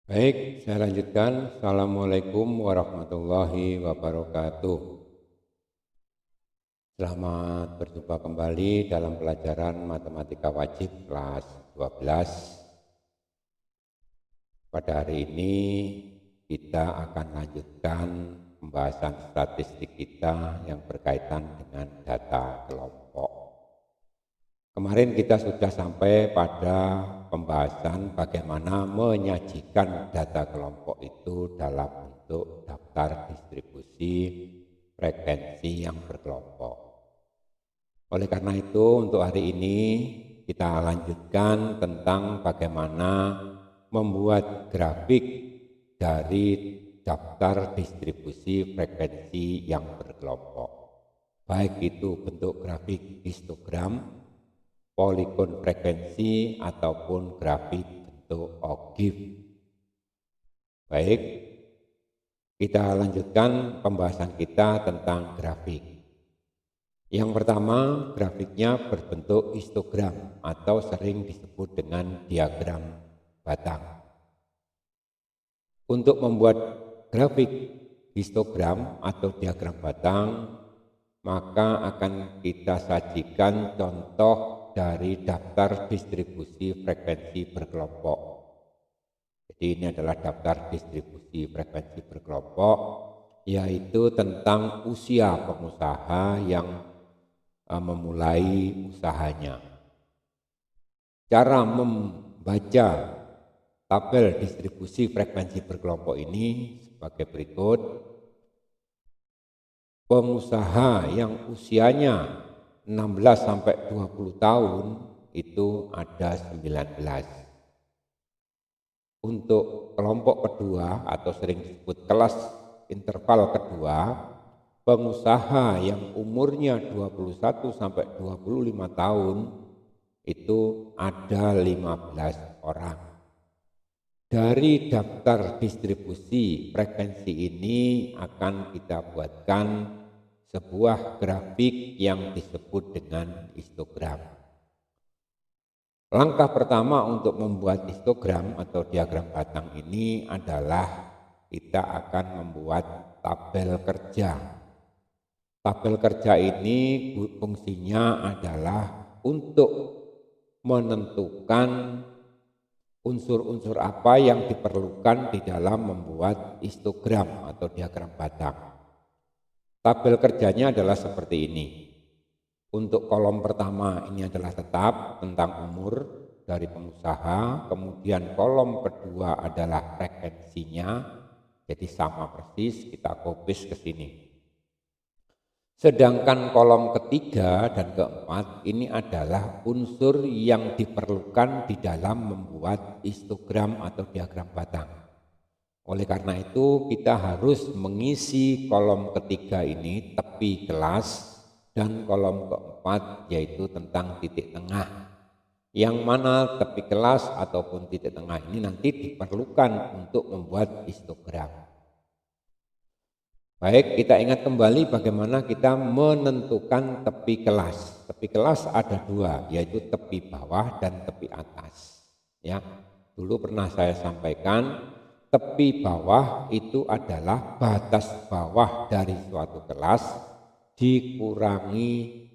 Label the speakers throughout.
Speaker 1: Baik, saya lanjutkan. Assalamualaikum warahmatullahi wabarakatuh. Selamat berjumpa kembali dalam pelajaran Matematika Wajib kelas 12. Pada hari ini kita akan lanjutkan pembahasan statistik kita yang berkaitan dengan data kelompok. Kemarin kita sudah sampai pada pembahasan bagaimana menyajikan data kelompok itu dalam bentuk daftar distribusi frekuensi yang berkelompok. Oleh karena itu untuk hari ini kita lanjutkan tentang bagaimana membuat grafik dari daftar distribusi frekuensi yang berkelompok. Baik itu bentuk grafik histogram, poligon frekuensi ataupun grafik bentuk ogive. Baik, kita lanjutkan pembahasan kita tentang grafik. Yang pertama, grafiknya berbentuk histogram atau sering disebut dengan diagram batang. Untuk membuat grafik histogram atau diagram batang, maka akan kita sajikan contoh dari daftar distribusi frekuensi berkelompok. Jadi ini adalah daftar distribusi frekuensi berkelompok, yaitu tentang usia pengusaha yang memulai usahanya. Cara membaca tabel distribusi frekuensi berkelompok ini sebagai berikut. Pengusaha yang usianya 16 sampai 20 tahun itu ada 19. Untuk kelompok kedua atau sering disebut kelas interval kedua, pengusaha yang umurnya 21 sampai 25 tahun itu ada 15 orang. Dari daftar distribusi frekuensi ini akan kita buatkan sebuah grafik yang disebut dengan histogram. Langkah pertama untuk membuat histogram atau diagram batang ini adalah kita akan membuat tabel kerja. Tabel kerja ini fungsinya adalah untuk menentukan unsur-unsur apa yang diperlukan di dalam membuat histogram atau diagram batang. Tabel kerjanya adalah seperti ini. Untuk kolom pertama ini adalah tetap tentang umur dari pengusaha, kemudian kolom kedua adalah frekuensinya, jadi sama persis, kita copy ke sini. Sedangkan kolom ketiga dan keempat ini adalah unsur yang diperlukan di dalam membuat histogram atau diagram batang. Oleh karena itu kita harus mengisi kolom ketiga ini tepi kelas dan kolom keempat yaitu tentang titik tengah. Yang mana tepi kelas ataupun titik tengah ini nanti diperlukan untuk membuat histogram. Baik, kita ingat kembali bagaimana kita menentukan tepi kelas. Tepi kelas ada dua, yaitu tepi bawah dan tepi atas. Ya, dulu pernah saya sampaikan, tepi bawah itu adalah batas bawah dari suatu kelas dikurangi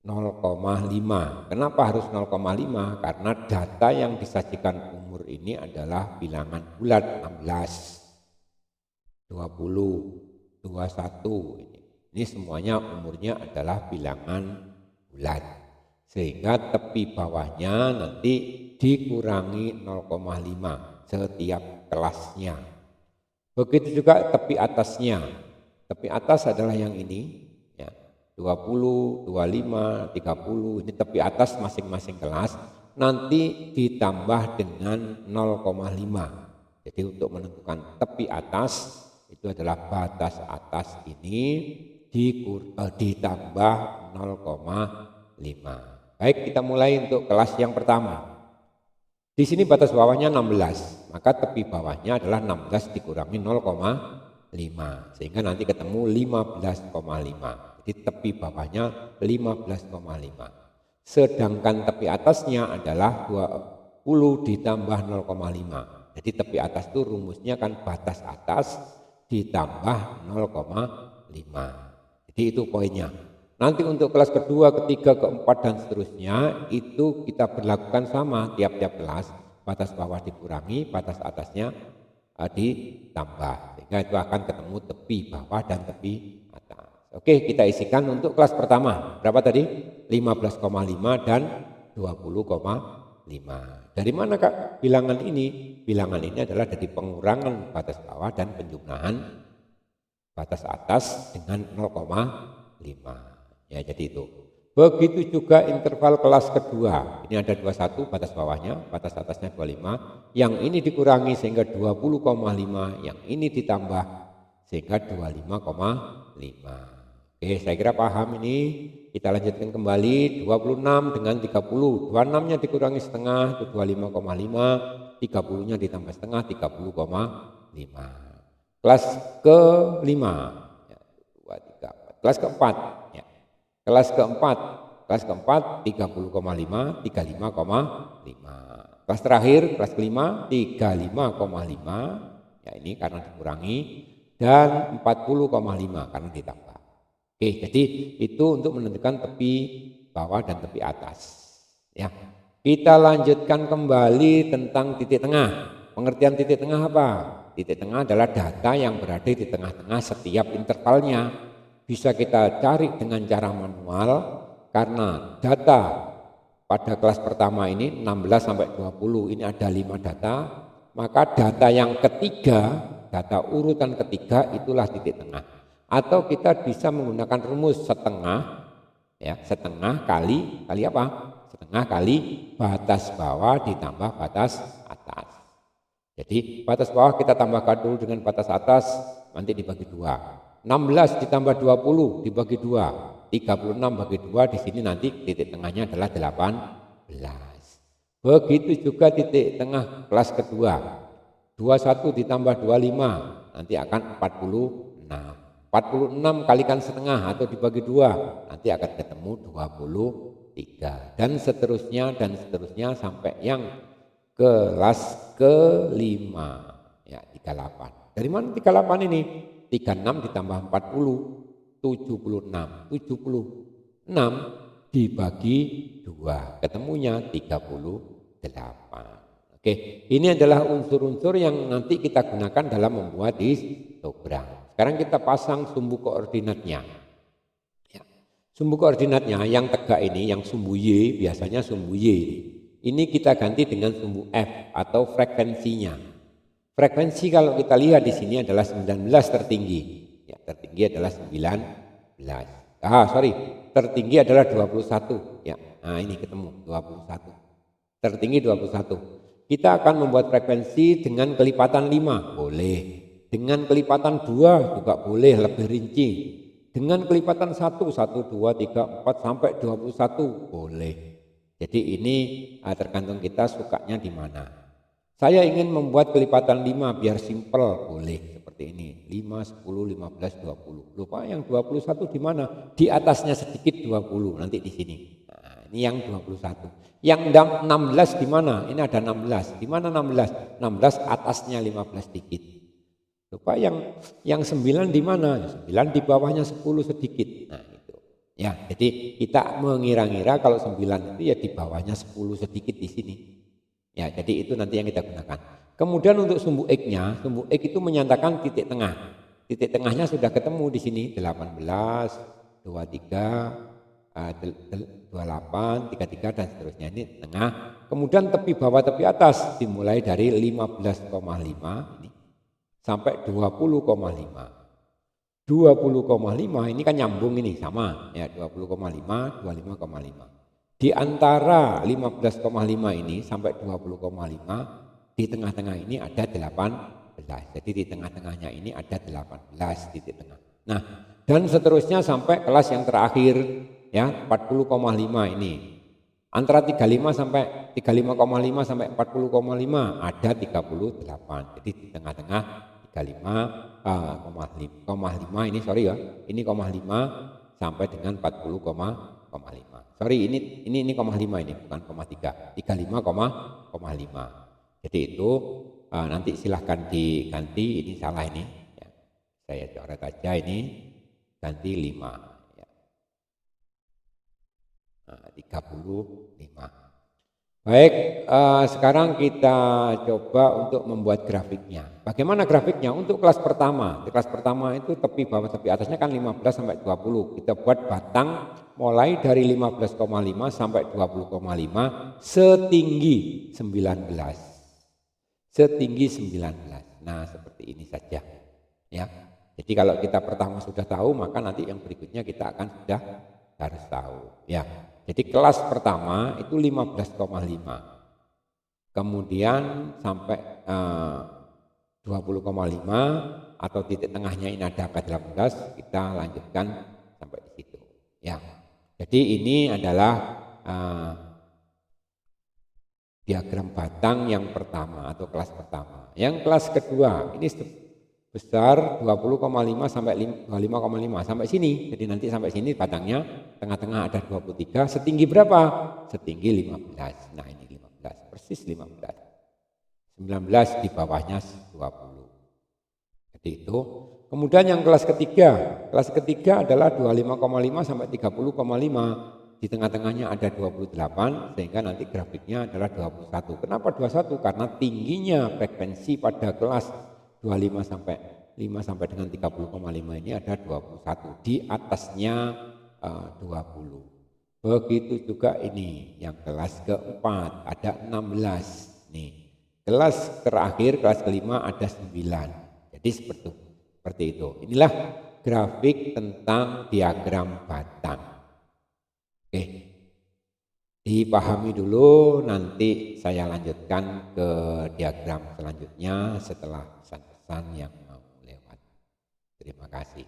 Speaker 1: 0,5. Kenapa harus 0,5? Karena data yang disajikan umur ini adalah bilangan bulat 16, 20, 21 ini semuanya umurnya adalah bilangan bulat, sehingga tepi bawahnya nanti dikurangi 0,5 setiap kelasnya. Begitu juga tepi atasnya. Tepi atas adalah yang ini ya, 20, 25, 30 ini tepi atas masing-masing kelas nanti ditambah dengan 0,5. Jadi untuk menentukan tepi atas itu adalah batas atas ini ditambah 0,5. Baik, kita mulai untuk kelas yang pertama. Di sini batas bawahnya 16, maka tepi bawahnya adalah 16 dikurangi 0,5 sehingga nanti ketemu 15,5. Jadi tepi bawahnya 15,5. Sedangkan tepi atasnya adalah 20 ditambah 0,5. Jadi tepi atas itu rumusnya kan batas atas ditambah 0,5. Jadi itu poinnya. Nanti untuk kelas kedua, ketiga, keempat dan seterusnya itu kita berlakukan sama tiap-tiap kelas. Batas bawah dikurangi, batas atasnya ditambah. Sehingga itu akan ketemu tepi bawah dan tepi atas. Oke, kita isikan untuk kelas pertama. Berapa tadi? 15,5 dan 20,5. Dari mana Kak bilangan ini? Bilangan ini adalah dari pengurangan batas bawah dan penjumlahan batas atas dengan 0,5. Ya, jadi itu. Begitu juga interval kelas kedua. Ini ada 21 batas bawahnya, batas atasnya 25. Yang ini dikurangi sehingga 20,5, yang ini ditambah sehingga 25,5. Oke, saya kira paham ini. Kita lanjutkan kembali 26 dengan 30. 26-nya dikurangi setengah itu 25,5, 30-nya ditambah setengah 30,5. Kelas kelima. Ya, 2, 3, 4. Kelas keempat, ya. Kelas keempat 30,5, 35,5. Kelas terakhir, kelas kelima 35,5, ya ini karena dikurangi, dan 40,5 karena ditambah. Oke, jadi itu untuk menentukan tepi bawah dan tepi atas. Ya, kita lanjutkan kembali tentang titik tengah. Pengertian titik tengah apa? Titik tengah adalah data yang berada di tengah-tengah setiap intervalnya. Bisa kita cari dengan cara manual karena data pada kelas pertama ini 16 sampai 20 ini ada 5 data, maka data yang ketiga, data urutan ketiga itulah titik tengah. Atau kita bisa menggunakan rumus setengah, ya, setengah kali apa? Setengah kali batas bawah ditambah batas atas. Jadi batas bawah kita tambahkan dulu dengan batas atas, nanti dibagi 2. 16 ditambah 20 dibagi 2, 36 bagi 2, di sini nanti titik tengahnya adalah 18. Begitu juga titik tengah kelas kedua, 21 ditambah 25 nanti akan 46. 46 kalikan setengah atau dibagi 2 nanti akan ketemu 23, dan seterusnya sampai yang kelas kelima, ya 38. Dari mana 38 ini? 36 ditambah 40, 76. 76 dibagi 2, ketemunya 38. Oke, ini adalah unsur-unsur yang nanti kita gunakan dalam membuat histogram. Sekarang kita pasang sumbu koordinatnya. Ya. Sumbu koordinatnya yang tegak ini, yang sumbu Y, biasanya sumbu Y ini kita ganti dengan sumbu F atau frekuensinya. Frekuensi kalau kita lihat di sini adalah 19 tertinggi. Ya, tertinggi adalah 19. Tertinggi adalah 21. Ya, nah ini ketemu 21. Tertinggi 21. Kita akan membuat frekuensi dengan kelipatan 5, boleh. Dengan kelipatan 2 juga boleh, lebih rinci. Dengan kelipatan 1, 2, 3, 4 sampai 21 boleh. Jadi ini tergantung kita sukanya di mana. Saya ingin membuat kelipatan 5 biar simpel, boleh seperti ini. 5, 10, 15, 20. Lupa yang 21 di mana? Di atasnya sedikit 20, nanti di sini. Nah, ini yang 21. Yang 16 di mana? Ini ada 16. Di mana 16? 16 atasnya 15 sedikit. Lupa yang 9 di mana? 9 di bawahnya 10 sedikit. Nah, itu. Ya, jadi kita mengira-ngira kalau 9 itu ya di bawahnya 10 sedikit di sini. Ya, jadi itu nanti yang kita gunakan. Kemudian untuk sumbu X-nya, sumbu X itu menyatakan titik tengah. Titik tengahnya sudah ketemu di sini 18, 23, 28, 33 dan seterusnya, ini tengah. Kemudian tepi bawah tepi atas dimulai dari 15,5 ini sampai 20,5. 20,5 ini kan nyambung ini sama ya, 20,5, 25,5. Di antara 15,5 ini sampai 20,5 di tengah-tengah ini ada 18. Jadi di tengah-tengahnya ini ada 18 titik tengah. Nah, dan seterusnya sampai kelas yang terakhir ya 40,5 ini. Antara 35 sampai 35,5 sampai 40,5 ada 38. Jadi di tengah-tengah 35,5 ini sorry ya. Ini 0,5 sampai dengan 40,5. Sorry ini 0,5 ini bukan 0,3. 35,5. Jadi itu nanti silahkan diganti, ini salah ini. Ya. Saya coret aja ini, ganti 5. Ya. Nah, 35. Baik, sekarang kita coba untuk membuat grafiknya. Bagaimana grafiknya? Untuk kelas pertama. Di kelas pertama itu tepi bawah tepi atasnya kan 15 sampai 20. Kita buat batang mulai dari 15,5 sampai 20,5 setinggi 19. Setinggi 19. Nah, seperti ini saja. Ya. Jadi kalau kita pertama sudah tahu, maka nanti yang berikutnya kita akan sudah harus tahu. Ya. Jadi kelas pertama itu 15,5. Kemudian sampai 20,5 atau titik tengahnya ini ada angka 18, kita lanjutkan sampai di situ. Ya. Jadi ini adalah diagram batang yang pertama atau kelas pertama. Yang kelas kedua ini besar 20,5 sampai 25,5 sampai sini. Jadi nanti sampai sini batangnya tengah-tengah ada 23. Setinggi berapa? Setinggi 15. Nah, ini 15, persis 15. 19 di bawahnya 20. Jadi itu. Kemudian yang kelas ketiga. Kelas ketiga adalah 25,5 sampai 30,5. Di tengah-tengahnya ada 28 sehingga nanti grafiknya adalah 21. Kenapa 21? Karena tingginya frekuensi pada kelas 25 sampai 5 sampai dengan 30,5 ini ada 21, di atasnya 20. Begitu juga ini yang kelas keempat ada 16 nih. Kelas terakhir kelas kelima ada 9. Jadi seperti itu. Inilah grafik tentang diagram batang. Oke. Dipahami dulu, nanti saya lanjutkan ke diagram selanjutnya setelah pesan-pesan yang mau lewat. Terima kasih.